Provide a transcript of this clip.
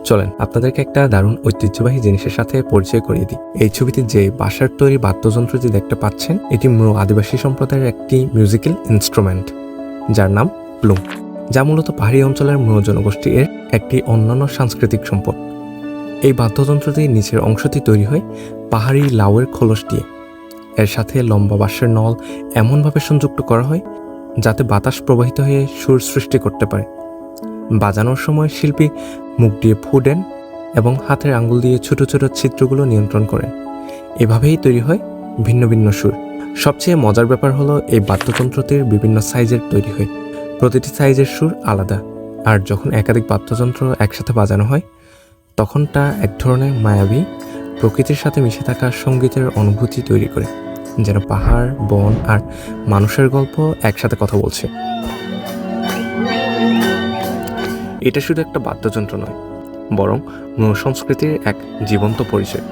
চলেন আপনাদেরকে একটা দারুণ ঐতিহ্যবাহী জিনিসের সাথে পরিচয় করিয়ে দিই। এই ছবিতে যে বাঁশের তৈরি বাদ্যযন্ত্রটি দেখতে পাচ্ছেন, এটি মূল আদিবাসী সম্প্রদায়ের একটি মিউজিক্যাল ইনস্ট্রুমেন্ট, যার নাম প্লুম, যা মূলত পাহাড়ি অঞ্চলের মূল জনগোষ্ঠী এর একটি অন্যান্য সাংস্কৃতিক সম্পদ। এই বাদ্যযন্ত্রটির নিচের অংশটি তৈরি হয় পাহাড়ি লাউয়ের খোলস দিয়ে। এর সাথে লম্বা বাঁশের নল এমনভাবে সংযুক্ত করা হয় যাতে বাতাস প্রবাহিত হয়ে সুর সৃষ্টি করতে পারে। বাজানোর সময় শিল্পী মুখ দিয়ে ফু দেন এবং হাতের আঙ্গুল দিয়ে ছোট ছোট ছিদ্রগুলো নিয়ন্ত্রণ করেন। এভাবেই তৈরি হয় ভিন্ন ভিন্ন সুর। সবচেয়ে মজার ব্যাপার হলো এই বাদ্যযন্ত্রটির বিভিন্ন সাইজের তৈরি হয়। প্রতিটি সাইজের সুর আলাদা, আর যখন একাধিক বাদ্যযন্ত্র একসাথে বাজানো হয় তখন তা এক ধরনের মায়াবী, প্রকৃতির সাথে মিশে থাকা সঙ্গীতের অনুভূতি তৈরি করে, যেন পাহাড়, বন আর মানুষের গল্প একসাথে কথা বলছে। এটা শুধু একটা বাদ্যযন্ত্র নয়, বরং মূল সংস্কৃতির এক জীবন্ত পরিচয়।